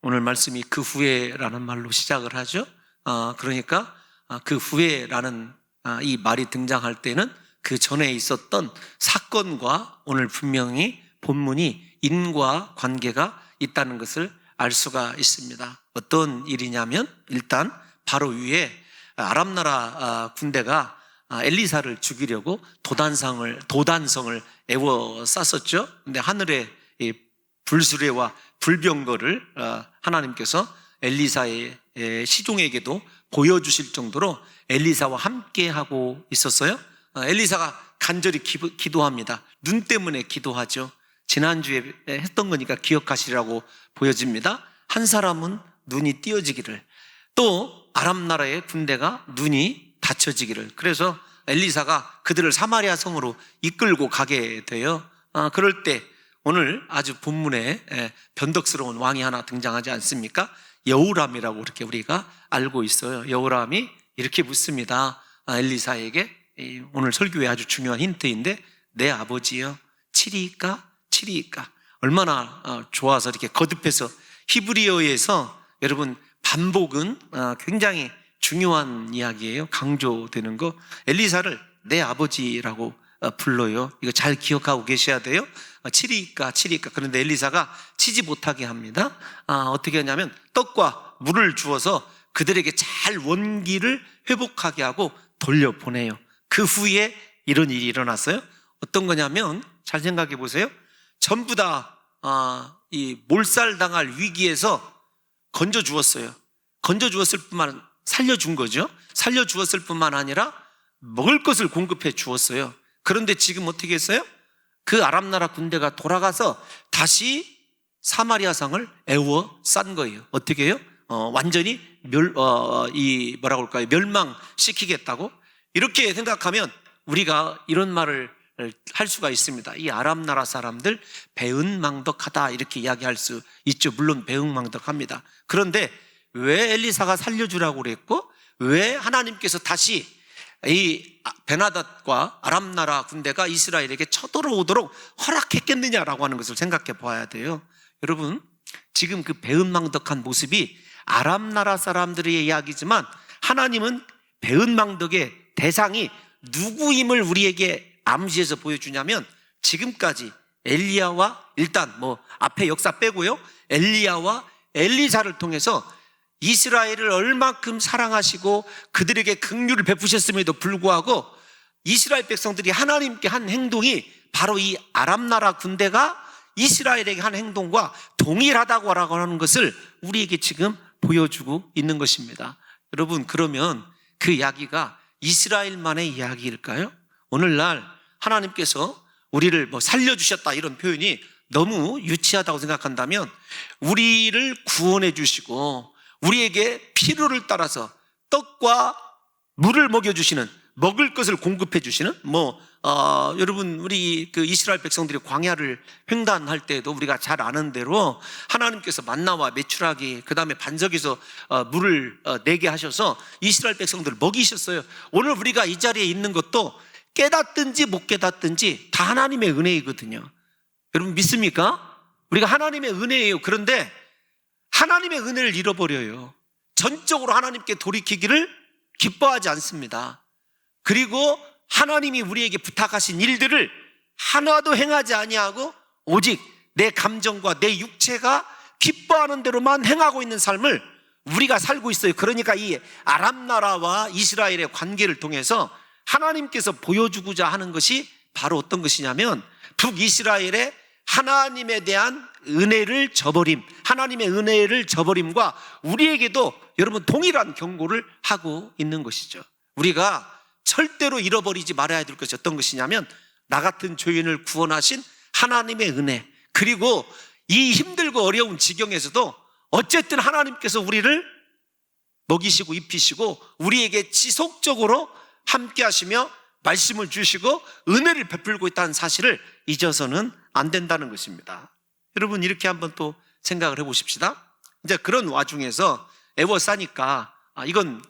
오늘 말씀이 그 후에라는 말로 시작을 하죠. 그러니까 그 후에라는 이 말이 등장할 때는 그 전에 있었던 사건과 오늘 분명히 본문이 인과 관계가 있다는 것을 알 수가 있습니다. 어떤 일이냐면 일단 바로 위에 아람 나라 군대가 엘리사를 죽이려고 도단성을 에워쌌었죠. 근데 하늘의 불수레와 불병거를 하나님께서 엘리사의 시종에게도 보여주실 정도로 엘리사와 함께 하고 있었어요. 엘리사가 간절히 기도합니다. 눈 때문에 기도하죠. 지난주에 했던 거니까 기억하시라고 보여집니다. 한 사람은 눈이 띄어지기를, 또 아람 나라의 군대가 눈이 닫혀지기를. 그래서 엘리사가 그들을 사마리아 성으로 이끌고 가게 돼요. 그럴 때 오늘 아주 본문에 변덕스러운 왕이 하나 등장하지 않습니까? 여호람이라고 이렇게 우리가 알고 있어요. 여호람이 이렇게 묻습니다. 엘리사에게, 오늘 설교에 아주 중요한 힌트인데, 내 아버지여 칠이이까? 칠이이까? 얼마나 좋아서 이렇게 거듭해서, 히브리어에서 여러분 반복은 굉장히 중요한 이야기예요. 강조되는 거. 엘리사를 내 아버지라고 불러요. 이거 잘 기억하고 계셔야 돼요. 칠이이까? 그런데 엘리사가 치지 못하게 합니다. 어떻게 하냐면 떡과 물을 주어서 그들에게 잘 원기를 회복하게 하고 돌려보내요. 그 후에 이런 일이 일어났어요. 어떤 거냐면 잘 생각해 보세요. 전부 다 이 몰살당할 위기에서 건져주었어요. 건져주었을 뿐만, 살려준 거죠. 살려주었을 뿐만 아니라 먹을 것을 공급해 주었어요. 그런데 지금 어떻게 했어요? 그 아람 나라 군대가 돌아가서 다시 사마리아 성을 에워싼 거예요. 어떻게 해요? 완전히 뭐라고 할까요? 멸망시키겠다고? 이렇게 생각하면 우리가 이런 말을 할 수가 있습니다. 이 아람 나라 사람들 배은망덕하다, 이렇게 이야기할 수 있죠. 물론 배은망덕합니다. 그런데 왜 엘리사가 살려주라고 그랬고, 왜 하나님께서 다시 이 베나닷과 아람 나라 군대가 이스라엘에게 쳐들어오도록 허락했겠느냐라고 하는 것을 생각해 봐야 돼요. 여러분, 지금 그 배은망덕한 모습이 아람 나라 사람들의 이야기지만 하나님은 배은망덕의 대상이 누구임을 우리에게 암시해서 보여주냐면, 지금까지 엘리야와, 일단 앞에 역사 빼고요, 엘리야와 엘리사를 통해서 이스라엘을 얼만큼 사랑하시고 그들에게 긍휼을 베푸셨음에도 불구하고 이스라엘 백성들이 하나님께 한 행동이 바로 이 아람 나라 군대가 이스라엘에게 한 행동과 동일하다고 하는 것을 우리에게 지금 보여주고 있는 것입니다. 여러분, 그러면 그 이야기가 이스라엘만의 이야기일까요? 오늘날 하나님께서 우리를 살려주셨다, 이런 표현이 너무 유치하다고 생각한다면, 우리를 구원해 주시고 우리에게 필요를 따라서 떡과 물을 먹여주시는, 먹을 것을 공급해 주시는, 여러분, 우리 그 이스라엘 백성들이 광야를 횡단할 때에도 우리가 잘 아는 대로 하나님께서 만나와 메추라기, 그 다음에 반석에서 물을 내게 하셔서 이스라엘 백성들을 먹이셨어요. 오늘 우리가 이 자리에 있는 것도 깨닫든지 못 깨닫든지 다 하나님의 은혜이거든요. 여러분 믿습니까? 우리가 하나님의 은혜예요. 그런데 하나님의 은혜를 잃어버려요. 전적으로 하나님께 돌이키기를 기뻐하지 않습니다. 그리고 하나님이 우리에게 부탁하신 일들을 하나도 행하지 아니하고 오직 내 감정과 내 육체가 기뻐하는 대로만 행하고 있는 삶을 우리가 살고 있어요. 그러니까 이 아람 나라와 이스라엘의 관계를 통해서 하나님께서 보여주고자 하는 것이 바로 어떤 것이냐면, 북이스라엘의 하나님에 대한 은혜를 저버림, 하나님의 은혜를 저버림과 우리에게도 여러분 동일한 경고를 하고 있는 것이죠. 우리가 절대로 잃어버리지 말아야 될 것이 어떤 것이냐면, 나 같은 죄인을 구원하신 하나님의 은혜, 그리고 이 힘들고 어려운 지경에서도 어쨌든 하나님께서 우리를 먹이시고 입히시고 우리에게 지속적으로 함께 하시며 말씀을 주시고 은혜를 베풀고 있다는 사실을 잊어서는 안 된다는 것입니다. 여러분, 이렇게 한번 또 생각을 해보십시다. 이제 그런 와중에서 에워싸니까 이건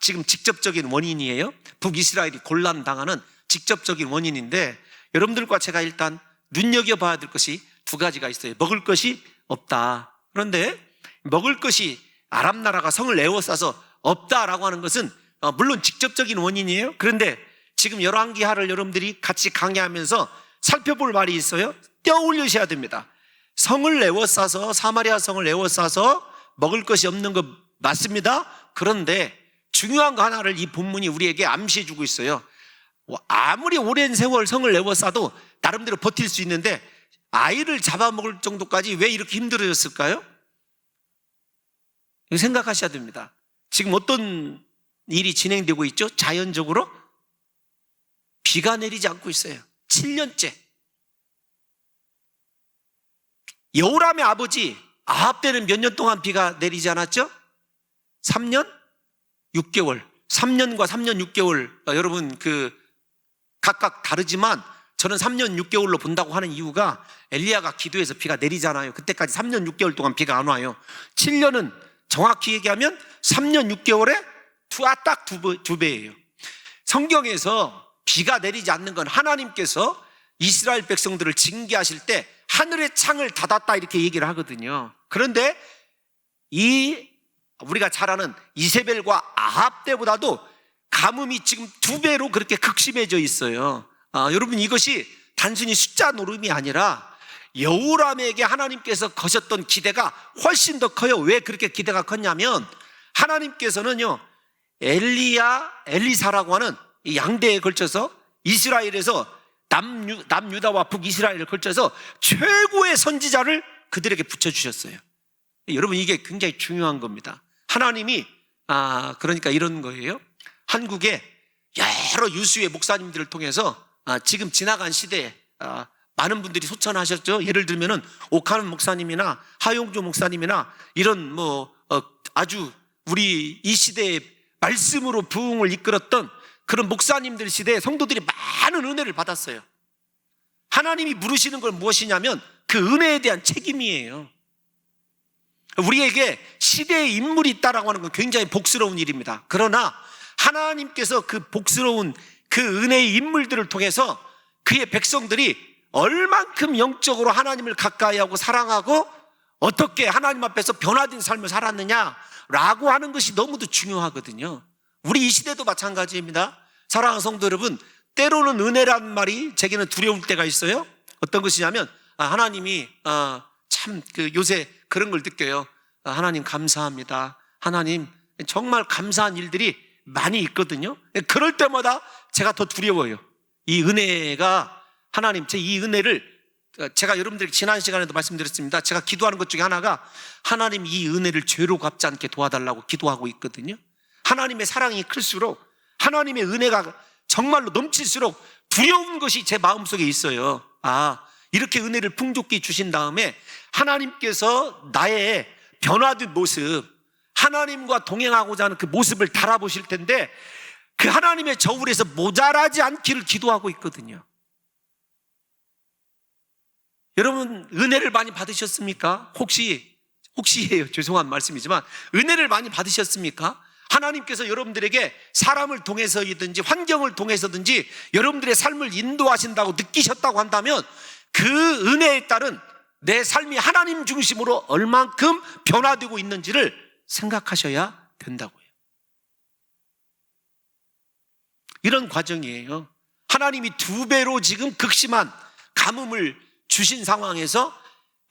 지금 직접적인 원인이에요. 북이스라엘이 곤란당하는 직접적인 원인인데, 여러분들과 제가 일단 눈여겨봐야 될 것이 두 가지가 있어요. 먹을 것이 없다. 그런데 먹을 것이 아람 나라가 성을 에워싸서 없다라고 하는 것은 물론 직접적인 원인이에요. 그런데 지금 열왕기하를 여러분들이 같이 강의하면서 살펴볼 말이 있어요. 떼어올리셔야 됩니다. 성을 에워싸서, 사마리아 성을 에워싸서 먹을 것이 없는 거 맞습니다. 그런데 중요한 거 하나를 이 본문이 우리에게 암시해 주고 있어요. 아무리 오랜 세월 성을 에워싸도 나름대로 버틸 수 있는데 아이를 잡아먹을 정도까지 왜 이렇게 힘들어졌을까요? 이거 생각하셔야 됩니다. 지금 어떤 일이 진행되고 있죠? 자연적으로 비가 내리지 않고 있어요. 7년째. 여호람의 아버지 아합 때는 몇 년 동안 비가 내리지 않았죠? 3년 6개월. 3년과 3년 6개월. 여러분 각각 다르지만 저는 3년 6개월로 본다고 하는 이유가 엘리야가 기도해서 비가 내리잖아요. 그때까지 3년 6개월 동안 비가 안 와요. 7년은 정확히 얘기하면 3년 6개월에 딱 두 배예요. 성경에서 비가 내리지 않는 건 하나님께서 이스라엘 백성들을 징계하실 때 하늘의 창을 닫았다 이렇게 얘기를 하거든요. 그런데 우리가 잘 아는 이세벨과 아합 때보다도 가뭄이 지금 2배로 그렇게 극심해져 있어요. 여러분, 이것이 단순히 숫자 노름이 아니라 여호람에게 하나님께서 거셨던 기대가 훨씬 더 커요. 왜 그렇게 기대가 컸냐면 하나님께서는요, 엘리사라고 하는 이 양대에 걸쳐서 이스라엘에서 남유다와 북이스라엘을 걸쳐서 최고의 선지자를 그들에게 붙여주셨어요. 여러분, 이게 굉장히 중요한 겁니다. 하나님이 그러니까 이런 거예요. 한국에 여러 유수의 목사님들을 통해서 지금 지나간 시대에 많은 분들이 소천하셨죠. 예를 들면은 오카는 목사님이나 하용조 목사님이나 이런 아주 우리 이 시대에 말씀으로 부흥을 이끌었던 그런 목사님들 시대에 성도들이 많은 은혜를 받았어요. 하나님이 물으시는 건 무엇이냐면 그 은혜에 대한 책임이에요. 우리에게 시대의 인물이 있다라고 하는 건 굉장히 복스러운 일입니다. 그러나 하나님께서 그 복스러운 그 은혜의 인물들을 통해서 그의 백성들이 얼만큼 영적으로 하나님을 가까이 하고 사랑하고 어떻게 하나님 앞에서 변화된 삶을 살았느냐라고 하는 것이 너무도 중요하거든요. 우리 이 시대도 마찬가지입니다. 사랑하는 성도 여러분, 때로는 은혜라는 말이 제게는 두려울 때가 있어요. 어떤 것이냐면 하나님이 참 요새 그런 걸 느껴요. 하나님 감사합니다. 하나님 정말 감사한 일들이 많이 있거든요. 그럴 때마다 제가 더 두려워요. 이 은혜가 하나님, 이 은혜를 제가 여러분들에게 지난 시간에도 말씀드렸습니다. 제가 기도하는 것 중에 하나가 하나님 이 은혜를 죄로 갚지 않게 도와달라고 기도하고 있거든요. 하나님의 사랑이 클수록 하나님의 은혜가 정말로 넘칠수록 두려운 것이 제 마음속에 있어요. 이렇게 은혜를 풍족히 주신 다음에 하나님께서 나의 변화된 모습, 하나님과 동행하고자 하는 그 모습을 달아보실 텐데 그 하나님의 저울에서 모자라지 않기를 기도하고 있거든요. 여러분, 은혜를 많이 받으셨습니까? 혹시예요. 죄송한 말씀이지만 은혜를 많이 받으셨습니까? 하나님께서 여러분들에게 사람을 통해서든지 환경을 통해서든지 여러분들의 삶을 인도하신다고 느끼셨다고 한다면 그 은혜에 따른 내 삶이 하나님 중심으로 얼만큼 변화되고 있는지를 생각하셔야 된다고요. 이런 과정이에요. 하나님이 2배로 지금 극심한 가뭄을 주신 상황에서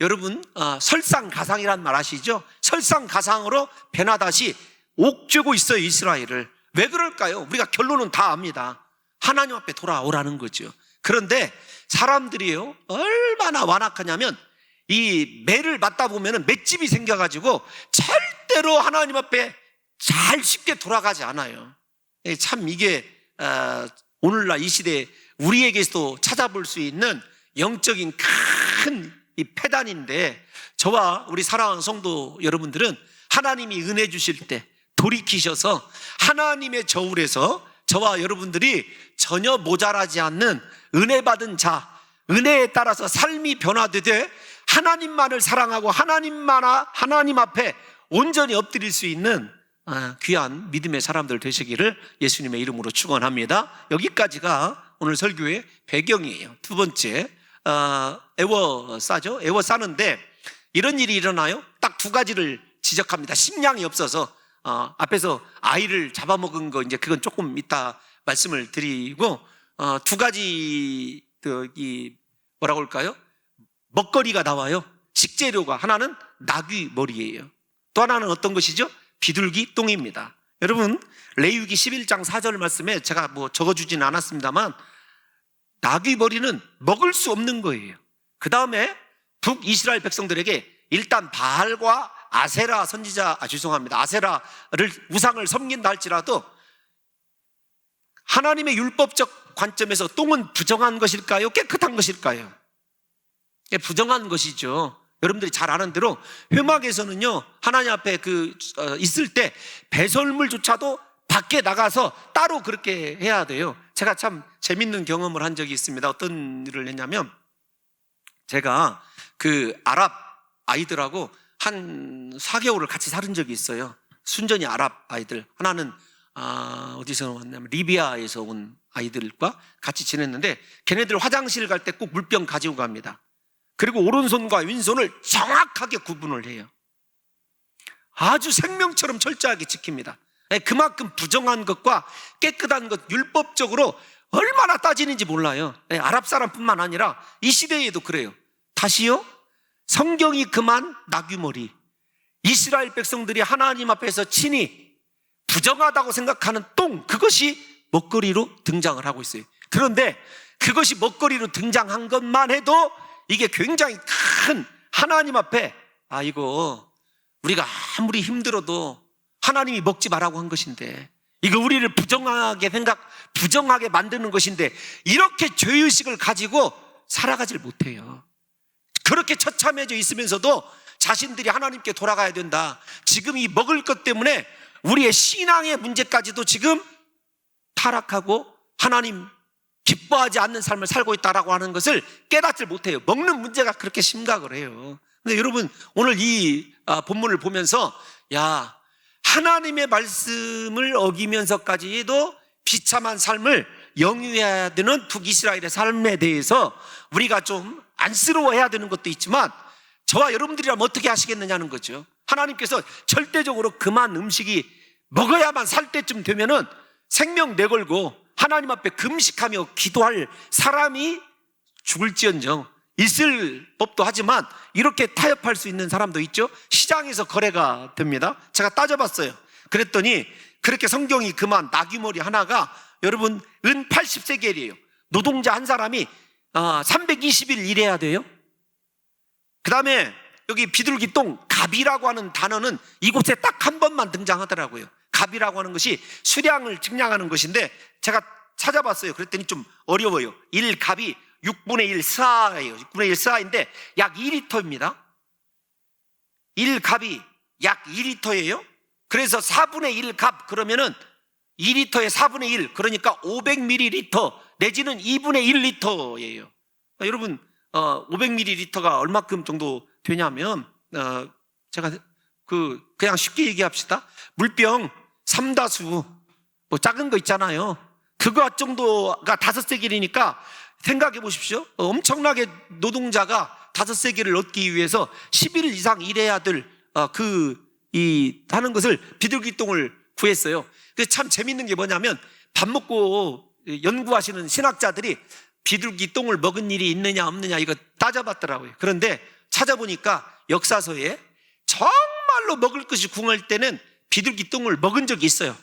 여러분 설상가상이란 말 아시죠? 설상가상으로 베나닷이 옥죄고 있어요, 이스라엘을. 왜 그럴까요? 우리가 결론은 다 압니다. 하나님 앞에 돌아오라는 거죠. 그런데 사람들이요, 얼마나 완악하냐면 이 매를 맞다 보면 맷집이 생겨가지고 절대로 하나님 앞에 잘 쉽게 돌아가지 않아요. 참 이게 오늘날 이 시대에 우리에게서도 찾아볼 수 있는 영적인 큰 이 폐단인데, 저와 우리 사랑하는 성도 여러분들은 하나님이 은혜 주실 때 돌이키셔서 하나님의 저울에서 저와 여러분들이 전혀 모자라지 않는 은혜 받은 자, 은혜에 따라서 삶이 변화되되 하나님만을 사랑하고 하나님 앞에 온전히 엎드릴 수 있는 귀한 믿음의 사람들 되시기를 예수님의 이름으로 축원합니다. 여기까지가 오늘 설교의 배경이에요. 두 번째, 에워싸죠. 에워싸는데 이런 일이 일어나요. 딱 2가지를 지적합니다. 식량이 없어서 앞에서 아이를 잡아먹은 거 이제 그건 조금 이따 말씀을 드리고 두 가지 뭐라고 할까요? 먹거리가 나와요. 식재료가 하나는 나귀 머리예요. 또 하나는 어떤 것이죠? 비둘기 똥입니다. 여러분 레위기 11장 4절 말씀에 제가 뭐 적어주진 않았습니다만 나귀 머리는 먹을 수 없는 거예요. 그 다음에 북이스라엘 백성들에게 일단 바알과 아세라 선지자, 죄송합니다. 아세라를 우상을 섬긴다 할지라도 하나님의 율법적 관점에서 똥은 부정한 것일까요? 깨끗한 것일까요? 부정한 것이죠. 여러분들이 잘 아는 대로 회막에서는요, 하나님 앞에 있을 때 배설물조차도 밖에 나가서 따로 그렇게 해야 돼요. 제가 참 재밌는 경험을 한 적이 있습니다. 어떤 일을 했냐면, 제가 아랍 아이들하고 한 4개월을 같이 살은 적이 있어요. 순전히 아랍 아이들. 하나는 어디서 왔냐면 리비아에서 온 아이들과 같이 지냈는데, 걔네들 화장실 갈 때 꼭 물병 가지고 갑니다. 그리고 오른손과 왼손을 정확하게 구분을 해요. 아주 생명처럼 철저하게 지킵니다. 그만큼 부정한 것과 깨끗한 것, 율법적으로 얼마나 따지는지 몰라요. 아랍 사람뿐만 아니라 이 시대에도 그래요. 다시요, 성경이 그만 나귀머리, 이스라엘 백성들이 하나님 앞에서 친히 부정하다고 생각하는 똥, 그것이 먹거리로 등장을 하고 있어요. 그런데 그것이 먹거리로 등장한 것만 해도 이게 굉장히 큰, 하나님 앞에 이거 우리가 아무리 힘들어도 하나님이 먹지 말라고 한 것인데, 이거 우리를 부정하게 만드는 것인데, 이렇게 죄의식을 가지고 살아가질 못해요. 그렇게 처참해져 있으면서도 자신들이 하나님께 돌아가야 된다. 지금 이 먹을 것 때문에 우리의 신앙의 문제까지도 지금 타락하고 하나님 기뻐하지 않는 삶을 살고 있다라고 하는 것을 깨닫질 못해요. 먹는 문제가 그렇게 심각을 해요. 근데 여러분, 오늘 이 본문을 보면서 하나님의 말씀을 어기면서까지도 비참한 삶을 영위해야 되는 북이스라엘의 삶에 대해서 우리가 좀 안쓰러워해야 되는 것도 있지만, 저와 여러분들이라면 어떻게 하시겠느냐는 거죠. 하나님께서 절대적으로 그만 음식이 먹어야만 살 때쯤 되면은 생명 내걸고 하나님 앞에 금식하며 기도할 사람이 죽을지언정 있을 법도 하지만, 이렇게 타협할 수 있는 사람도 있죠. 시장에서 거래가 됩니다. 제가 따져봤어요. 그랬더니 그렇게 성경이 그만 나귀머리 하나가 여러분 은 80세겔이에요. 노동자 한 사람이 320일 일해야 돼요. 그 다음에 여기 비둘기 똥, 갑이라고 하는 단어는 이곳에 딱 한 번만 등장하더라고요. 갑이라고 하는 것이 수량을 측량하는 것인데, 제가 찾아봤어요. 그랬더니 좀 어려워요. 1갑이 6분의 1 스아예요. 6분의 1 스아인데 약 2리터입니다. 1갑이 약 2리터예요. 그래서 4분의 1갑 그러면은 2리터의 4분의 1, 그러니까 500ml 내지는 2분의 1리터예요. 여러분 500ml가 얼마큼 정도 되냐면, 제가 그냥 쉽게 얘기합시다. 물병 3다수 뭐 작은 거 있잖아요. 그거 정도가 5세겔이니까 생각해 보십시오. 엄청나게 노동자가 5세겔을 얻기 위해서 10일 이상 일해야 될 하는 것을 비둘기 똥을 구했어요. 그래서 참 재밌는 게 뭐냐면, 밥 먹고 연구하시는 신학자들이 비둘기 똥을 먹은 일이 있느냐 없느냐 이거 따져봤더라고요. 그런데 찾아보니까 역사서에 정말로 먹을 것이 궁할 때는 비둘기 똥을 먹은 적이 있어요.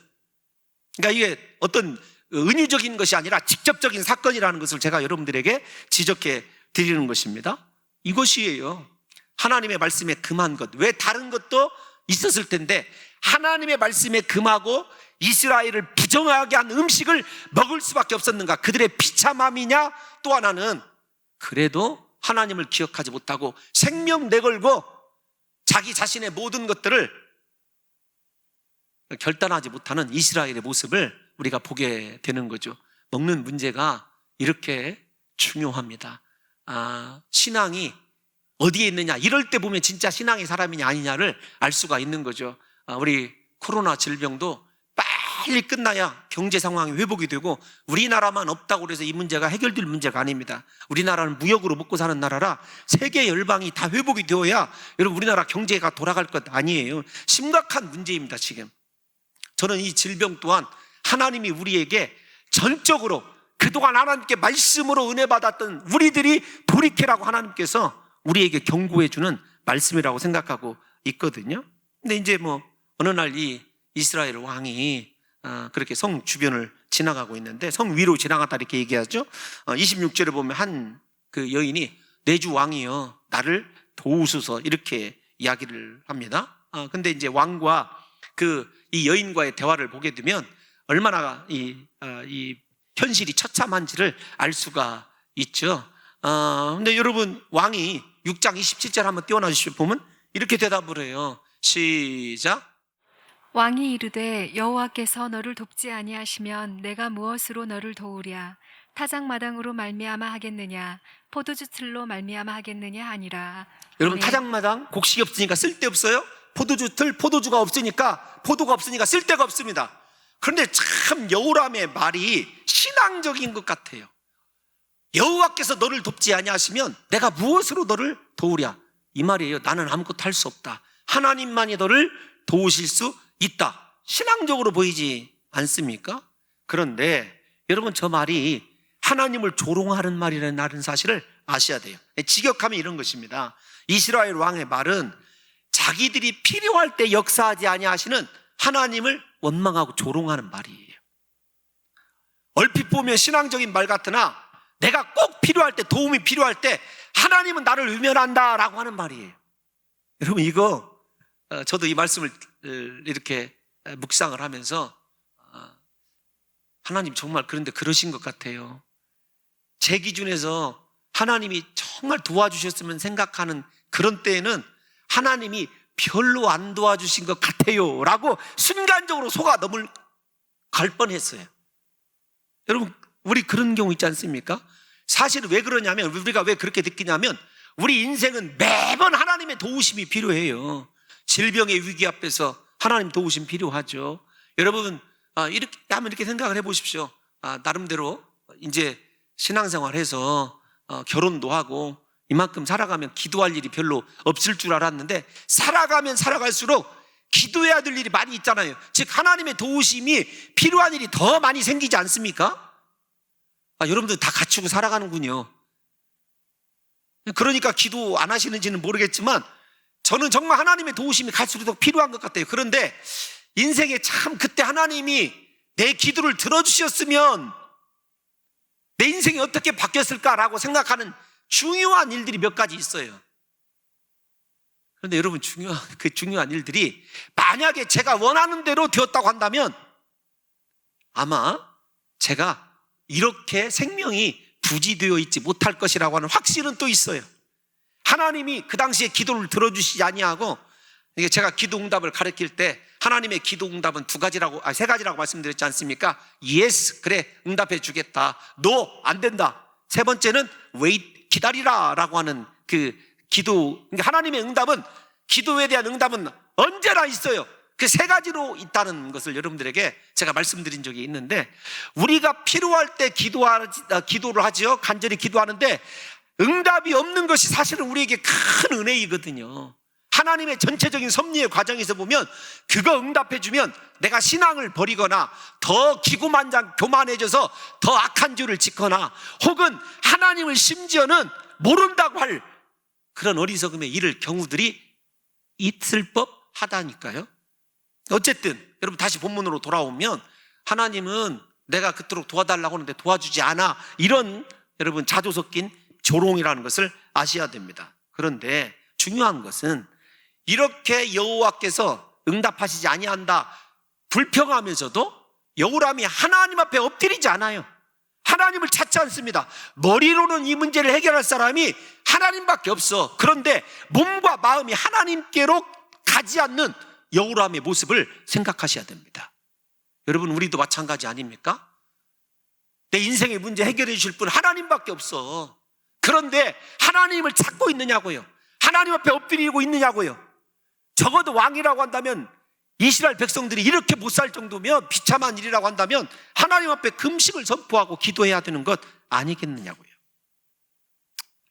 그러니까 이게 어떤 은유적인 것이 아니라 직접적인 사건이라는 것을 제가 여러분들에게 지적해 드리는 것입니다. 이것이에요. 하나님의 말씀에 금한 것. 왜 다른 것도 있었을 텐데 하나님의 말씀에 금하고 이스라엘을 부정하게 한 음식을 먹을 수밖에 없었는가? 그들의 비참함이냐? 또 하나는 그래도 하나님을 기억하지 못하고 생명 내걸고 자기 자신의 모든 것들을 결단하지 못하는 이스라엘의 모습을 우리가 보게 되는 거죠. 먹는 문제가 이렇게 중요합니다. 신앙이 어디에 있느냐, 이럴 때 보면 진짜 신앙의 사람이냐 아니냐를 알 수가 있는 거죠. 우리 코로나 질병도 빨리 끝나야 경제 상황이 회복이 되고, 우리나라만 없다고 해서 이 문제가 해결될 문제가 아닙니다. 우리나라는 무역으로 먹고 사는 나라라 세계 열방이 다 회복이 되어야 여러분 우리나라 경제가 돌아갈 것 아니에요. 심각한 문제입니다. 지금 저는 이 질병 또한 하나님이 우리에게 전적으로 그동안 하나님께 말씀으로 은혜 받았던 우리들이 돌이키라고 하나님께서 우리에게 경고해 주는 말씀이라고 생각하고 있거든요. 근데 이제 어느 날 이 이스라엘 왕이 그렇게 성 주변을 지나가고 있는데, 성 위로 지나갔다 이렇게 얘기하죠. 26절에 보면 한 그 여인이 내 주 왕이여 나를 도우소서 이렇게 이야기를 합니다. 근데 이제 왕과 이 여인과의 대화를 보게 되면 얼마나 이 현실이 처참한지를 알 수가 있죠. 근데 여러분 왕이 6장 27절 한번 띄워놔 주시면 보면 이렇게 대답을 해요. 시작. 왕이 이르되 여호와께서 너를 돕지 아니하시면 내가 무엇으로 너를 도우랴? 타작마당으로 말미암아 하겠느냐? 포도주 틀로 말미암아 하겠느냐 하니라. 여러분, 아멘. 타작마당 곡식이 없으니까 쓸데없어요. 포도주 틀, 포도주가 없으니까, 포도가 없으니까 쓸데가 없습니다. 그런데 참 여호람의 말이 신앙적인 것 같아요. 여호와께서 너를 돕지 아니하시면 내가 무엇으로 너를 도우랴? 이 말이에요. 나는 아무것도 할 수 없다. 하나님만이 너를 도우실 수 있다. 신앙적으로 보이지 않습니까? 그런데 여러분, 저 말이 하나님을 조롱하는 말이라는 사실을 아셔야 돼요. 직역하면 이런 것입니다. 이스라엘 왕의 말은 자기들이 필요할 때 역사하지 아니하시는 하나님을 원망하고 조롱하는 말이에요. 얼핏 보면 신앙적인 말 같으나 내가 꼭 필요할 때, 도움이 필요할 때 하나님은 나를 외면한다라고 하는 말이에요. 여러분, 이거 저도 이 말씀을 이렇게 묵상을 하면서 하나님 정말 그런데 그러신 것 같아요. 제 기준에서 하나님이 정말 도와주셨으면 생각하는 그런 때에는 하나님이 별로 안 도와주신 것 같아요 라고 순간적으로 속아 넘어갈 뻔했어요. 여러분, 우리 그런 경우 있지 않습니까? 사실은 왜 그러냐면, 우리가 왜 그렇게 느끼냐면 우리 인생은 매번 하나님의 도우심이 필요해요. 질병의 위기 앞에서 하나님 도우심 필요하죠. 여러분, 이렇게 생각을 해보십시오. 나름대로 이제 신앙생활해서 결혼도 하고 이만큼 살아가면 기도할 일이 별로 없을 줄 알았는데, 살아가면 살아갈수록 기도해야 될 일이 많이 있잖아요. 즉 하나님의 도우심이 필요한 일이 더 많이 생기지 않습니까? 여러분들 다 갖추고 살아가는군요. 그러니까 기도 안 하시는지는 모르겠지만 저는 정말 하나님의 도우심이 갈수록 더 필요한 것 같아요. 그런데 인생에 참 그때 하나님이 내 기도를 들어주셨으면 내 인생이 어떻게 바뀌었을까라고 생각하는 중요한 일들이 몇 가지 있어요. 그런데 여러분, 중요한 일들이 만약에 제가 원하는 대로 되었다고 한다면 아마 제가 이렇게 생명이 부지되어 있지 못할 것이라고 하는 확신은 또 있어요. 하나님이 그 당시에 기도를 들어주시지 아니하고, 이게 제가 기도 응답을 가르칠 때 하나님의 기도 응답은 세 가지라고 말씀드렸지 않습니까? Yes, 그래, 응답해 주겠다. No, 안 된다. 세 번째는 wait, 기다리라 라고 하는 그 기도. 그러니까 하나님의 응답은, 기도에 대한 응답은 언제나 있어요. 그 세 가지로 있다는 것을 여러분들에게 제가 말씀드린 적이 있는데, 우리가 필요할 때 기도를 하죠. 간절히 기도하는데 응답이 없는 것이 사실은 우리에게 큰 은혜이거든요. 하나님의 전체적인 섭리의 과정에서 보면 그거 응답해주면 내가 신앙을 버리거나 더 기고만장 교만해져서 더 악한 죄를 짓거나, 혹은 하나님을 심지어는 모른다고 할 그런 어리석음에 이를 경우들이 있을 법하다니까요. 어쨌든 여러분, 다시 본문으로 돌아오면 하나님은 내가 그토록 도와달라고 하는데 도와주지 않아, 이런 여러분 자조 섞인 조롱이라는 것을 아셔야 됩니다. 그런데 중요한 것은 이렇게 여호와께서 응답하시지 아니한다 불평하면서도 여호람이 하나님 앞에 엎드리지 않아요. 하나님을 찾지 않습니다. 머리로는 이 문제를 해결할 사람이 하나님밖에 없어. 그런데 몸과 마음이 하나님께로 가지 않는 여호람의 모습을 생각하셔야 됩니다. 여러분, 우리도 마찬가지 아닙니까? 내 인생의 문제 해결해 주실 분 하나님밖에 없어. 그런데 하나님을 찾고 있느냐고요? 하나님 앞에 엎드리고 있느냐고요? 적어도 왕이라고 한다면 이스라엘 백성들이 이렇게 못 살 정도면, 비참한 일이라고 한다면 하나님 앞에 금식을 선포하고 기도해야 되는 것 아니겠느냐고요.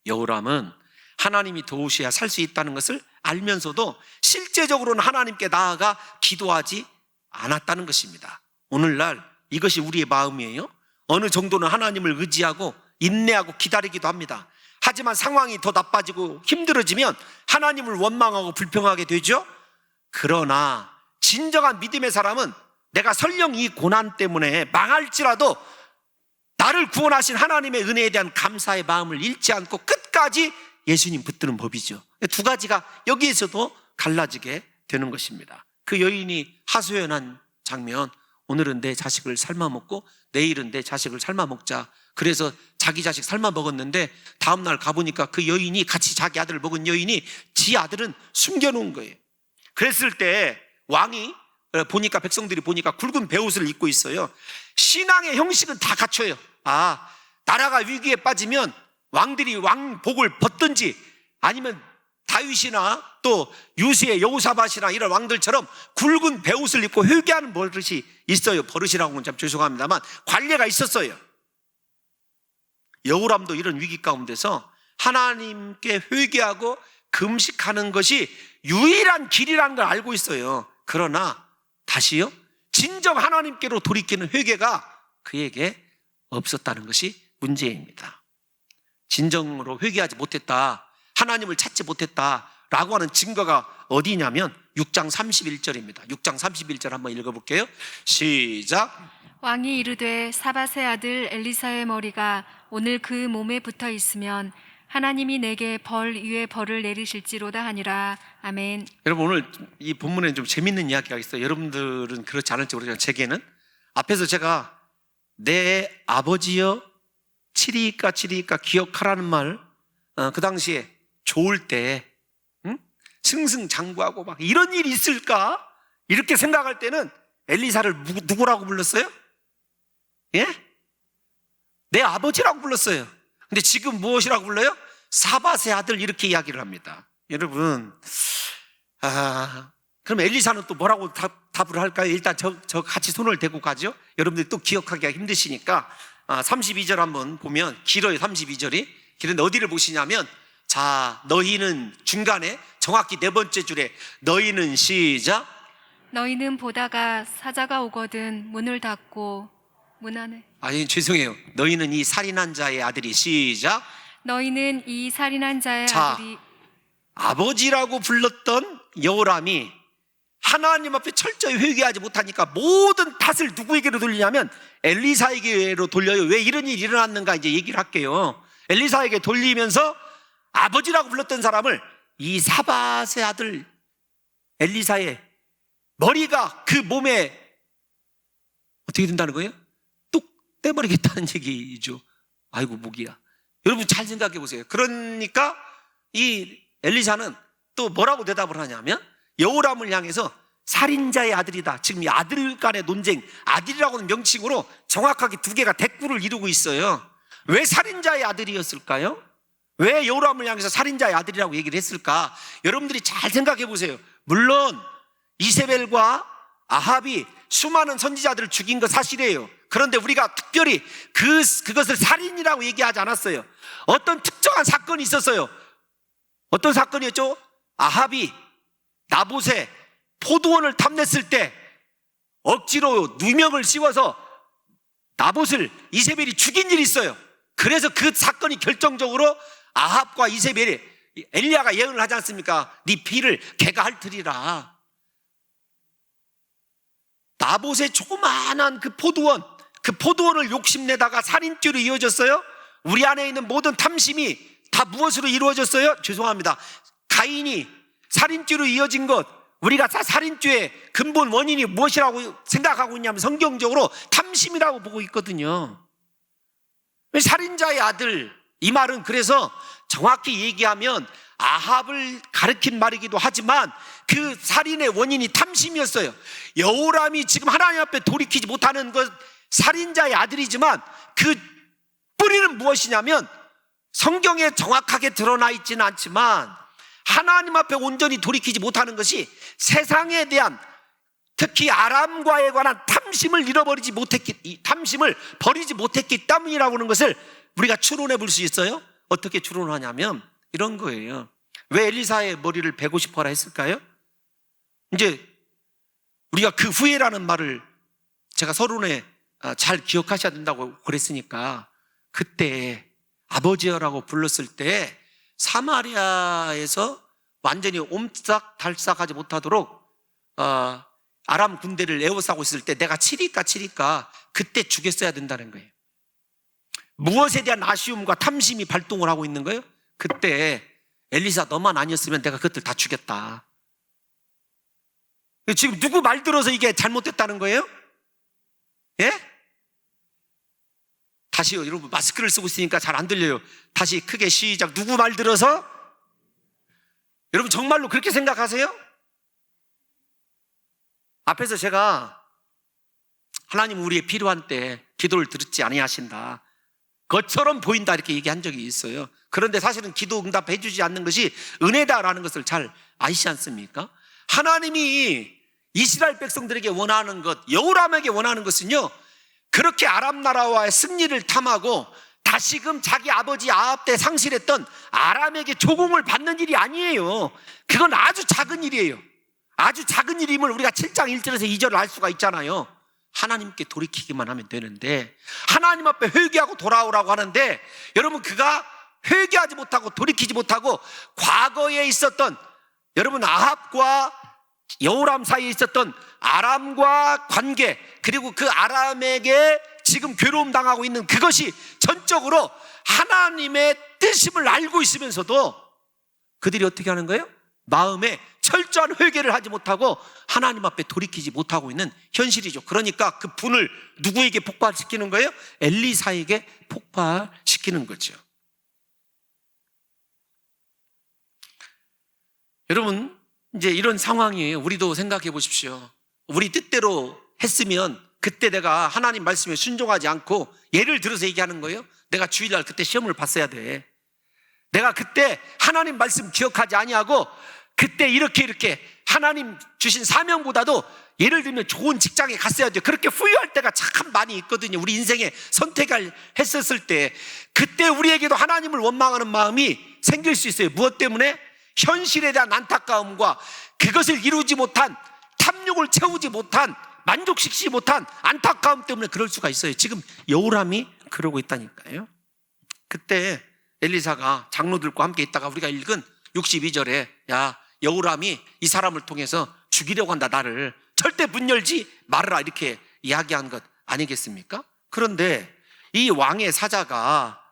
여호람은 하나님이 도우셔야 살 수 있다는 것을 알면서도 실제적으로는 하나님께 나아가 기도하지 않았다는 것입니다. 오늘날 이것이 우리의 마음이에요. 어느 정도는 하나님을 의지하고 인내하고 기다리기도 합니다. 하지만 상황이 더 나빠지고 힘들어지면 하나님을 원망하고 불평하게 되죠. 그러나 진정한 믿음의 사람은 내가 설령 이 고난 때문에 망할지라도 나를 구원하신 하나님의 은혜에 대한 감사의 마음을 잃지 않고 끝까지 예수님 붙드는 법이죠. 두 가지가 여기에서도 갈라지게 되는 것입니다. 그 여인이 하소연한 장면, 오늘은 내 자식을 삶아 먹고 내일은 내 자식을 삶아 먹자. 그래서 자기 자식 삶아 먹었는데 다음날 가보니까 그 여인이, 같이 자기 아들을 먹은 여인이 지 아들은 숨겨놓은 거예요. 그랬을 때 왕이 보니까, 백성들이 보니까 굵은 베옷을 입고 있어요. 신앙의 형식은 다 갖춰요. 나라가 위기에 빠지면 왕들이 왕복을 벗든지, 아니면 다윗이나 또 유시의 여호사밧이나 이런 왕들처럼 굵은 베옷을 입고 회개하는 버릇이 있어요. 버릇이라고는 참 죄송합니다만 관례가 있었어요. 여호람도 이런 위기 가운데서 하나님께 회개하고 금식하는 것이 유일한 길이라는 걸 알고 있어요. 그러나 다시요, 진정 하나님께로 돌이키는 회개가 그에게 없었다는 것이 문제입니다. 진정으로 회개하지 못했다, 하나님을 찾지 못했다라고 하는 증거가 어디냐면 6장 31절입니다. 6장 31절 한번 읽어볼게요. 시작. 왕이 이르되 사밧의 아들 엘리사의 머리가 오늘 그 몸에 붙어 있으면 하나님이 내게 벌 위에 벌을 내리실지로다 하니라. 아멘. 여러분, 오늘 이 본문에 좀 재밌는 이야기가 있어요. 여러분들은 그렇지 않을지 모르지만 제게는, 앞에서 제가 내 아버지여 치리까 기억하라는 말, 그 당시에 좋을 때 승승장구하고 막 이런 일이 있을까 이렇게 생각할 때는 엘리사를 누구라고 불렀어요? 예? 내 아버지라고 불렀어요. 근데 지금 무엇이라고 불러요? 사밧의 아들, 이렇게 이야기를 합니다. 여러분, 그럼 엘리사는 또 뭐라고 답을 할까요? 일단 저 같이 손을 대고 가죠. 여러분들이 또 기억하기가 힘드시니까 32절 한번 보면, 길어요. 32절이 길은데 어디를 보시냐면, 자, 너희는 중간에 정확히 네 번째 줄에 너희는, 시작. 너희는 보다가 사자가 오거든 문을 닫고 문 안에. 아니, 죄송해요. 너희는 이 살인한 자의 아들이, 시작. 너희는 이 살인한 자의 자, 아들이. 아버지라고 불렀던 여호람이 하나님 앞에 철저히 회개하지 못하니까 모든 탓을 누구에게로 돌리냐면 엘리사에게로 돌려요. 왜 이런 일이 일어났는가 이제 얘기를 할게요. 엘리사에게 돌리면서 아버지라고 불렀던 사람을, 이 사밧의 아들 엘리사의 머리가 그 몸에 어떻게 된다는 거예요? 뚝 떼버리겠다는 얘기죠. 아이고 목이야. 여러분 잘 생각해 보세요. 그러니까 이 엘리사는 또 뭐라고 대답을 하냐면, 여호람을 향해서 살인자의 아들이다. 지금 이 아들 간의 논쟁, 아들이라고 하는 명칭으로 정확하게 두 개가 대꾸를 이루고 있어요. 왜 살인자의 아들이었을까요? 왜 여호람을 향해서 살인자의 아들이라고 얘기를 했을까? 여러분들이 잘 생각해 보세요. 물론 이세벨과 아합이 수많은 선지자들을 죽인 거 사실이에요. 그런데 우리가 특별히 그것을 살인이라고 얘기하지 않았어요. 어떤 특정한 사건이 있었어요. 어떤 사건이었죠? 아합이 나봇의 포도원을 탐냈을 때 억지로 누명을 씌워서 나봇을 이세벨이 죽인 일이 있어요. 그래서 그 사건이 결정적으로 아합과 이세벨이, 엘리야가 예언을 하지 않습니까? 네 피를 개가 핥으리라. 나봇의 조그마한 그 포도원을 욕심내다가 살인죄로 이어졌어요. 우리 안에 있는 모든 탐심이 다 무엇으로 이루어졌어요? 죄송합니다. 가인이 살인죄로 이어진 것, 우리가 살인죄의 근본 원인이 무엇이라고 생각하고 있냐면 성경적으로 탐심이라고 보고 있거든요. 살인자의 아들, 이 말은 그래서 정확히 얘기하면 아합을 가리킨 말이기도 하지만 그 살인의 원인이 탐심이었어요. 여호람이 지금 하나님 앞에 돌이키지 못하는 것, 살인자의 아들이지만 그 뿌리는 무엇이냐면, 성경에 정확하게 드러나 있지는 않지만 하나님 앞에 온전히 돌이키지 못하는 것이 세상에 대한 특히 아람과에 관한 탐심을 탐심을 버리지 못했기 때문이라고 하는 것을 우리가 추론해 볼 수 있어요. 어떻게 추론하냐면 이런 거예요. 왜 엘리사의 머리를 베고 싶어라 했을까요? 이제 우리가 그 후에라는 말을 제가 서론에 잘 기억하셔야 된다고 그랬으니까, 그때 아버지여라고 불렀을 때 사마리아에서 완전히 옴싹달싹하지 못하도록 아람 군대를 에워싸고 있을 때 내가 치리까 그때 죽였어야 된다는 거예요. 무엇에 대한 아쉬움과 탐심이 발동을 하고 있는 거예요? 그때 엘리사 너만 아니었으면 내가 그것들 다 죽였다. 지금 누구 말 들어서 이게 잘못됐다는 거예요? 예? 다시요. 여러분 마스크를 쓰고 있으니까 잘 안 들려요. 다시 크게 시작. 누구 말 들어서? 여러분 정말로 그렇게 생각하세요? 앞에서 제가 하나님 우리의 필요한 때 기도를 들었지 아니하신다, 것처럼 보인다 이렇게 얘기한 적이 있어요. 그런데 사실은 기도 응답해 주지 않는 것이 은혜다라는 것을 잘 아시지 않습니까? 하나님이 이스라엘 백성들에게 원하는 것, 여호람에게 원하는 것은요, 그렇게 아람 나라와의 승리를 탐하고 다시금 자기 아버지 아합 때 상실했던 아람에게 조공을 받는 일이 아니에요. 그건 아주 작은 일이에요. 아주 작은 일임을 우리가 7장 1절에서 2절을 알 수가 있잖아요. 하나님께 돌이키기만 하면 되는데, 하나님 앞에 회개하고 돌아오라고 하는데, 여러분 그가 회개하지 못하고 돌이키지 못하고 과거에 있었던, 여러분 아합과 여호람 사이에 있었던 아람과 관계, 그리고 그 아람에게 지금 괴로움 당하고 있는 그것이 전적으로 하나님의 뜻임을 알고 있으면서도 그들이 어떻게 하는 거예요? 마음에 철저한 회개를 하지 못하고 하나님 앞에 돌이키지 못하고 있는 현실이죠. 그러니까 그 분을 누구에게 폭발시키는 거예요? 엘리사에게 폭발시키는 거죠. 여러분 이제 이런 상황이에요. 우리도 생각해 보십시오. 우리 뜻대로 했으면 그때 내가 하나님 말씀에 순종하지 않고, 예를 들어서 얘기하는 거예요. 내가 주일날 그때 시험을 봤어야 돼. 내가 그때 하나님 말씀 기억하지 아니하고 그때 이렇게 하나님 주신 사명보다도 예를 들면 좋은 직장에 갔어야 돼. 그렇게 후회할 때가 참 많이 있거든요. 우리 인생에 선택을 했었을 때 그때 우리에게도 하나님을 원망하는 마음이 생길 수 있어요. 무엇 때문에? 현실에 대한 안타까움과 그것을 이루지 못한, 탐욕을 채우지 못한, 만족시키지 못한 안타까움 때문에 그럴 수가 있어요. 지금 여호람이 그러고 있다니까요. 그때 엘리사가 장로들과 함께 있다가 우리가 읽은 62절에 야, 여호람이 이 사람을 통해서 죽이려고 한다, 나를 절대 문 열지 말아라, 이렇게 이야기한 것 아니겠습니까? 그런데 이 왕의 사자가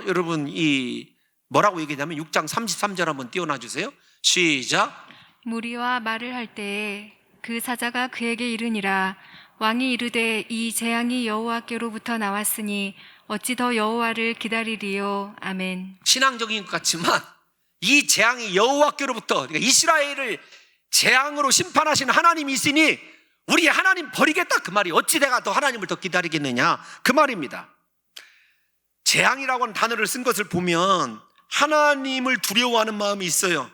여러분 이 뭐라고 얘기하냐면 6장 33절 한번 띄워놔 주세요. 시작. 무리와 말을 할 때에 그 사자가 그에게 이르니라. 왕이 이르되 이 재앙이 여호와께로부터 나왔으니 어찌 더 여호와를 기다리리요. 아멘. 신앙적인 것 같지만 이 재앙이 여호와께로부터, 그러니까 이스라엘을 재앙으로 심판하신 하나님이 있으니 우리 하나님 버리겠다 그 말이, 어찌 내가 더 하나님을 더 기다리겠느냐 그 말입니다. 재앙이라고 하는 단어를 쓴 것을 보면 하나님을 두려워하는 마음이 있어요.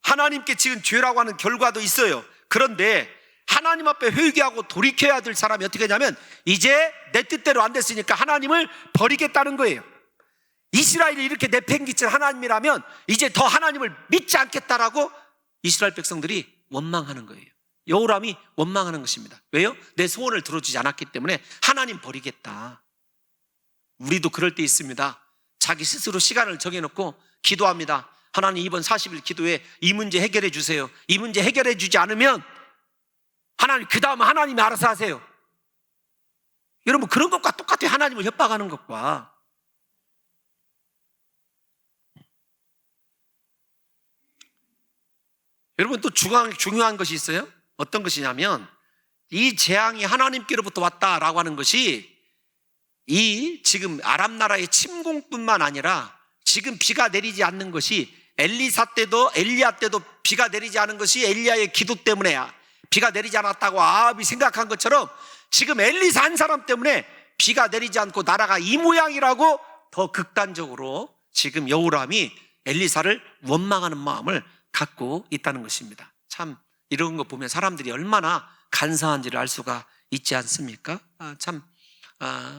하나님께 지은 죄라고 하는 결과도 있어요. 그런데 하나님 앞에 회개하고 돌이켜야 될 사람이 어떻게 하냐면 이제 내 뜻대로 안 됐으니까 하나님을 버리겠다는 거예요. 이스라엘이 이렇게 내팽개친 하나님이라면 이제 더 하나님을 믿지 않겠다라고 이스라엘 백성들이 원망하는 거예요. 여호람이 원망하는 것입니다. 왜요? 내 소원을 들어주지 않았기 때문에 하나님 버리겠다. 우리도 그럴 때 있습니다. 자기 스스로 시간을 정해놓고 기도합니다. 하나님 이번 40일 기도에 이 문제 해결해 주세요. 이 문제 해결해 주지 않으면 하나님 그 다음은 하나님이 알아서 하세요. 여러분 그런 것과 똑같아요. 하나님을 협박하는 것과. 여러분 또 중요한 것이 있어요. 어떤 것이냐면 이 재앙이 하나님께로부터 왔다라고 하는 것이 이 지금 아람 나라의 침공뿐만 아니라 지금 비가 내리지 않는 것이 엘리야 때도 비가 내리지 않은 것이 엘리야의 기도 때문에 비가 내리지 않았다고 아합이 생각한 것처럼 지금 엘리사 한 사람 때문에 비가 내리지 않고 나라가 이 모양이라고 더 극단적으로 지금 여호람이 엘리사를 원망하는 마음을 갖고 있다는 것입니다. 참 이런 거 보면 사람들이 얼마나 간사한지를 알 수가 있지 않습니까?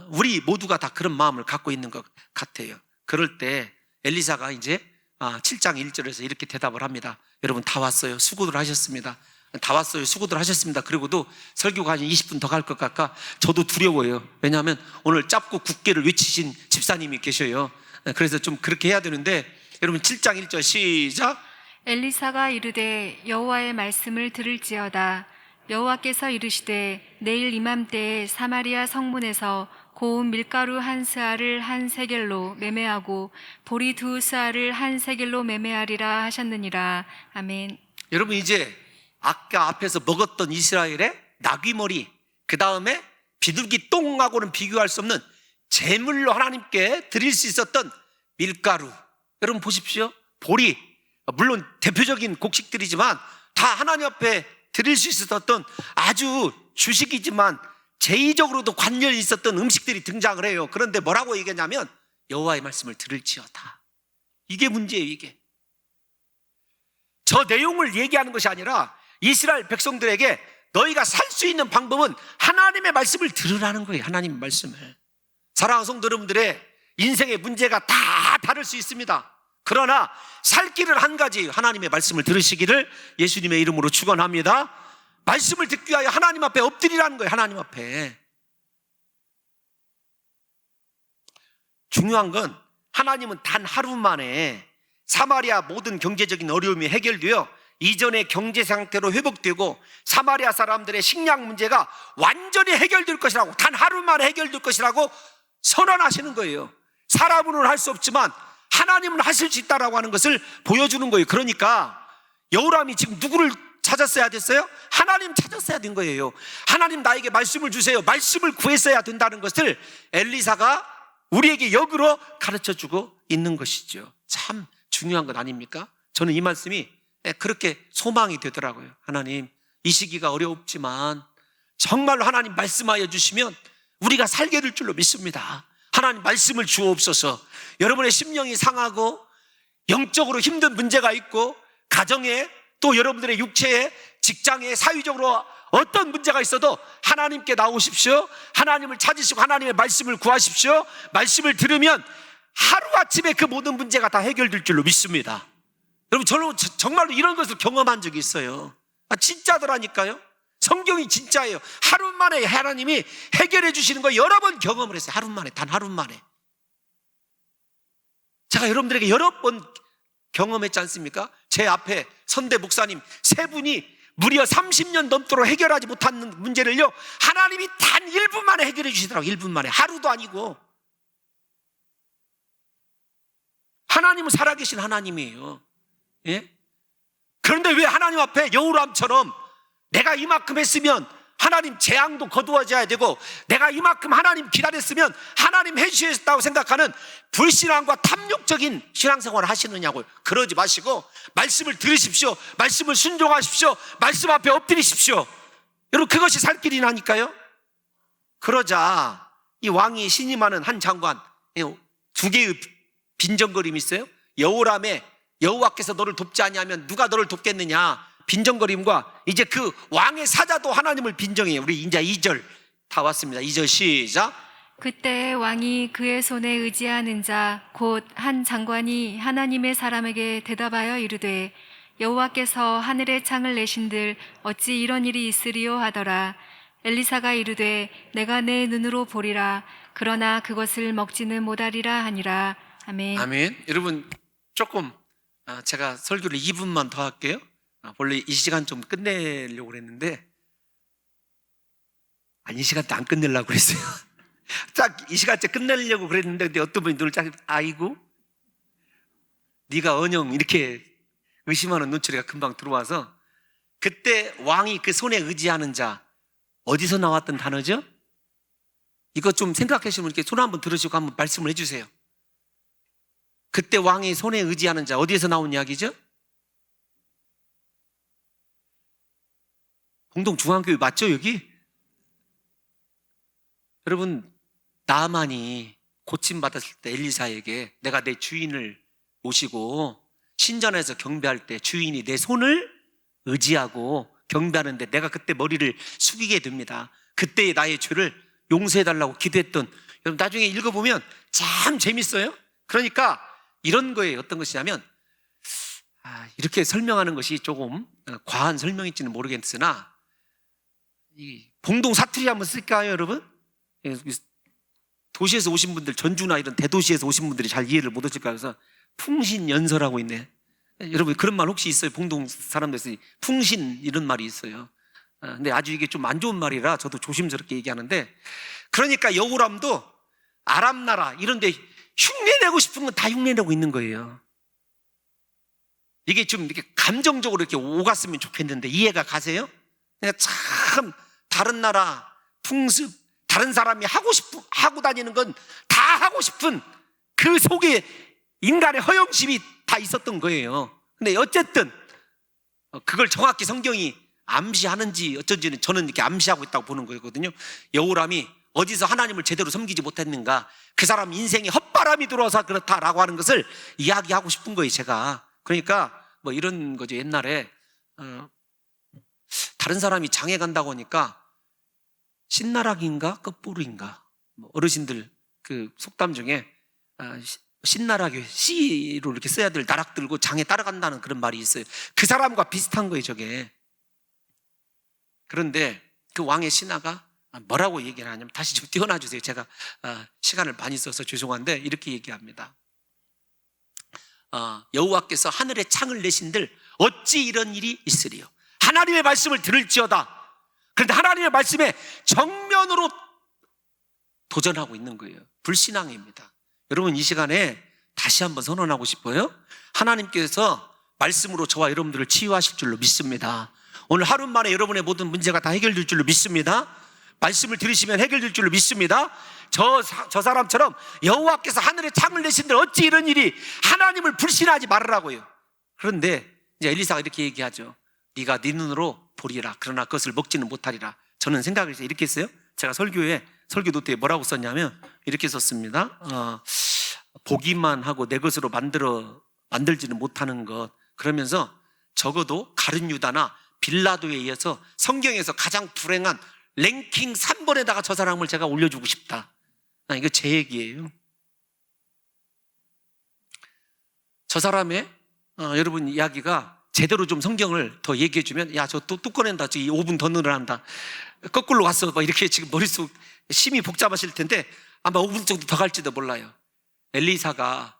우리 모두가 다 그런 마음을 갖고 있는 것 같아요. 그럴 때 엘리사가 이제 7장 1절에서 이렇게 대답을 합니다. 여러분 다 왔어요. 수고들 하셨습니다. 다 왔어요. 수고들 하셨습니다. 그리고도 설교가 한 20분 더 갈 것 같까 저도 두려워요. 왜냐하면 오늘 짧고 굳게를 외치신 집사님이 계셔요. 그래서 좀 그렇게 해야 되는데 여러분 7장 1절 시작. 엘리사가 이르되 여호와의 말씀을 들을지어다. 여호와께서 이르시되 내일 이맘때에 사마리아 성문에서 고운 밀가루 한 스아를 한 세겔로 매매하고 보리 두 스아를 한 세겔로 매매하리라 하셨느니라. 아멘. 여러분 이제 아까 앞에서 먹었던 이스라엘의 나귀머리, 그 다음에 비둘기 똥하고는 비교할 수 없는 제물로 하나님께 드릴 수 있었던 밀가루, 여러분 보십시오. 보리, 물론 대표적인 곡식들이지만 다 하나님 앞에 드릴 수 있었던 아주 주식이지만 제의적으로도 관련이 있었던 음식들이 등장을 해요. 그런데 뭐라고 얘기하냐면 여호와의 말씀을 들을지어다. 이게 문제예요. 이게 저 내용을 얘기하는 것이 아니라 이스라엘 백성들에게 너희가 살 수 있는 방법은 하나님의 말씀을 들으라는 거예요. 하나님의 말씀을. 사랑하는 성도 여러분들의 인생의 문제가 다 다를 수 있습니다. 그러나 살 길은 한 가지, 하나님의 말씀을 들으시기를 예수님의 이름으로 축원합니다. 말씀을 듣기 위하여 하나님 앞에 엎드리라는 거예요. 하나님 앞에. 중요한 건 하나님은 단 하루 만에 사마리아 모든 경제적인 어려움이 해결되어 이전의 경제 상태로 회복되고 사마리아 사람들의 식량 문제가 완전히 해결될 것이라고, 단 하루 만에 해결될 것이라고 선언하시는 거예요. 사람으로는 할 수 없지만 하나님은 하실 수 있다라고 하는 것을 보여주는 거예요. 그러니까 여호람이 지금 누구를 찾았어야 됐어요? 하나님 찾았어야 된 거예요. 하나님 나에게 말씀을 주세요. 말씀을 구했어야 된다는 것을 엘리사가 우리에게 역으로 가르쳐주고 있는 것이죠. 참 중요한 것 아닙니까? 저는 이 말씀이 그렇게 소망이 되더라고요. 하나님, 이 시기가 어렵지만 정말로 하나님 말씀하여 주시면 우리가 살게 될 줄로 믿습니다. 하나님 말씀을 주옵소서. 여러분의 심령이 상하고 영적으로 힘든 문제가 있고 가정에 또 여러분들의 육체에 직장에 사회적으로 어떤 문제가 있어도 하나님께 나오십시오. 하나님을 찾으시고 하나님의 말씀을 구하십시오. 말씀을 들으면 하루아침에 그 모든 문제가 다 해결될 줄로 믿습니다. 여러분 저는 정말로 이런 것을 경험한 적이 있어요. 진짜더라니까요. 성경이 진짜예요. 하루 만에 하나님이 해결해 주시는 거 여러 번 경험을 했어요. 하루 만에, 단 하루 만에. 제가 여러분들에게 여러 번 경험했지 않습니까? 제 앞에 선대 목사님 세 분이 무려 30년 넘도록 해결하지 못한 문제를요 하나님이 단 1분 만에 해결해 주시더라고요. 1분 만에. 하루도 아니고. 하나님은 살아계신 하나님이에요. 예? 그런데 왜 하나님 앞에 여호람처럼 내가 이만큼 했으면 하나님 재앙도 거두어져야 되고 내가 이만큼 하나님 기다렸으면 하나님 해주셨다고 생각하는 불신앙과 탐욕적인 신앙생활을 하시느냐고요. 그러지 마시고 말씀을 들으십시오. 말씀을 순종하십시오. 말씀 앞에 엎드리십시오. 여러분 그것이 살 길이라니까요. 그러자 이 왕이 신임하는 한 장관, 두 개의 빈정거림이 있어요. 여호람의 여호와께서 너를 돕지 아니하면 누가 너를 돕겠느냐 빈정거림과 이제 그 왕의 사자도 하나님을 빈정해요. 우리 이제 2절 다 왔습니다. 2절 시작. 그때 왕이 그의 손에 의지하는 자 곧 한 장관이 하나님의 사람에게 대답하여 이르되 여호와께서 하늘의 창을 내신들 어찌 이런 일이 있으리요 하더라. 엘리사가 이르되 내가 내 눈으로 보리라. 그러나 그것을 먹지는 못하리라 하니라. 아멘. 아멘. 여러분 조금 제가 설교를 2분만 더 할게요. 원래 이 시간 좀 끝내려고 그랬는데 이 시간 때 안 끝내려고 그랬어요. 딱 이 시간째 끝내려고 그랬는데 근데 어떤 분이 눈을 딱 아이고 네가 언영 이렇게 의심하는 눈초리가 금방 들어와서 그때 왕이 그 손에 의지하는 자 어디서 나왔던 단어죠? 이거 좀 생각하시면 이렇게 손 한번 들으시고 한번 말씀을 해주세요. 그때 왕이 손에 의지하는 자 어디에서 나온 이야기죠? 공동중앙교회 맞죠 여기? 여러분 나아만이 고침받았을 때 엘리사에게 내가 내 주인을 모시고 신전에서 경배할 때 주인이 내 손을 의지하고 경배하는데 내가 그때 머리를 숙이게 됩니다. 그때의 나의 죄를 용서해달라고 기도했던, 여러분 나중에 읽어보면 참 재밌어요. 그러니까 이런 거에 어떤 것이냐면, 이렇게 설명하는 것이 조금 과한 설명일지는 모르겠으나, 이 봉동 사투리 한번 쓸까요, 여러분? 도시에서 오신 분들, 전주나 이런 대도시에서 오신 분들이 잘 이해를 못 하실 거예요. 그래서 풍신연설하고 있네. 여러분 그런 말 혹시 있어요? 봉동 사람들에서 풍신 이런 말이 있어요. 근데 아주 이게 좀 안 좋은 말이라 저도 조심스럽게 얘기하는데, 그러니까 여호람도 아람 나라 이런 데 흉내내고 싶은 건 다 흉내내고 있는 거예요. 이게 좀 이렇게 감정적으로 이렇게 오갔으면 좋겠는데 이해가 가세요? 그러니까 참 다른 나라 풍습, 다른 사람이 하고 다니는 건 다 하고 싶은 그 속에 인간의 허영심이 다 있었던 거예요. 근데 어쨌든 그걸 정확히 성경이 암시하는지 어쩐지는 저는 이렇게 암시하고 있다고 보는 거거든요. 여호람이 어디서 하나님을 제대로 섬기지 못했는가, 그 사람 인생에 헛바람이 들어와서 그렇다라고 하는 것을 이야기하고 싶은 거예요, 제가. 그러니까 뭐 이런 거죠. 옛날에 다른 사람이 장에 간다고 하니까 신나락인가 끝보루인가, 뭐 어르신들 그 속담 중에 신나락이 씨로 이렇게 써야 될 나락 들고 장에 따라간다는 그런 말이 있어요. 그 사람과 비슷한 거예요, 저게. 그런데 그 왕의 신하가 뭐라고 얘기를 하냐면, 다시 좀 띄워놔 주세요. 제가 시간을 많이 써서 죄송한데 이렇게 얘기합니다. 여호와께서 하늘에 창을 내신들 어찌 이런 일이 있으리요. 하나님의 말씀을 들을지어다. 그런데 하나님의 말씀에 정면으로 도전하고 있는 거예요. 불신앙입니다. 여러분 이 시간에 다시 한번 선언하고 싶어요. 하나님께서 말씀으로 저와 여러분들을 치유하실 줄로 믿습니다. 오늘 하루 만에 여러분의 모든 문제가 다 해결될 줄로 믿습니다. 말씀을 들으시면 해결될 줄로 믿습니다. 저 사람처럼 여호와께서 하늘에 창을 내신들 어찌 이런 일이, 하나님을 불신하지 말으라고요. 그런데 이제 엘리사가 이렇게 얘기하죠. 네가 네 눈으로 보리라, 그러나 그것을 먹지는 못하리라. 저는 생각을 해서 이렇게 했어요. 제가 설교 노트에 뭐라고 썼냐면 이렇게 썼습니다. 보기만 하고 내 것으로 만들지는 못하는 것. 그러면서 적어도 가룟 유다나 빌라도에 이어서 성경에서 가장 불행한 랭킹 3번에다가 저 사람을 제가 올려주고 싶다. 이거 제 얘기예요. 저 사람의 여러분 이야기가 제대로 좀 성경을 더 얘기해 주면, 야, 저 또 꺼낸다. 저 5분 더 늘어난다. 거꾸로 갔어. 막 이렇게 지금 머릿속 심이 복잡하실 텐데 아마 5분 정도 더 갈지도 몰라요. 엘리사가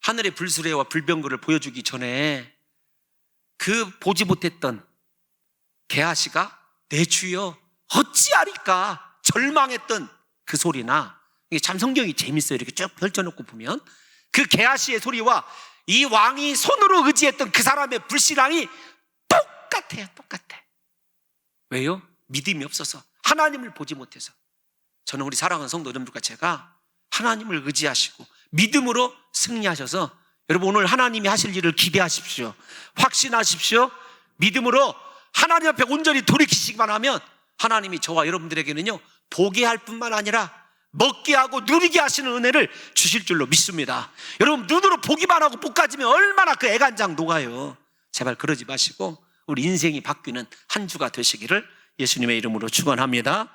하늘의 불수레와 불병거를 보여주기 전에 그 보지 못했던 게하시가 내 주여 어찌하리까 절망했던 그 소리나, 이게 참 성경이 재밌어요. 이렇게 쭉 펼쳐놓고 보면 그 게하시의 소리와 이 왕이 손으로 의지했던 그 사람의 불신앙이 똑같아요. 똑같아. 왜요? 믿음이 없어서, 하나님을 보지 못해서. 저는 우리 사랑하는 성도 여러분들과 제가 하나님을 의지하시고 믿음으로 승리하셔서, 여러분 오늘 하나님이 하실 일을 기대하십시오. 확신하십시오. 믿음으로 하나님 앞에 온전히 돌이키시기만 하면 하나님이 저와 여러분들에게는요, 보게 할 뿐만 아니라 먹게 하고 누리게 하시는 은혜를 주실 줄로 믿습니다. 여러분 눈으로 보기만 하고 볶아지면 얼마나 그 애간장 녹아요. 제발 그러지 마시고 우리 인생이 바뀌는 한 주가 되시기를 예수님의 이름으로 축원합니다.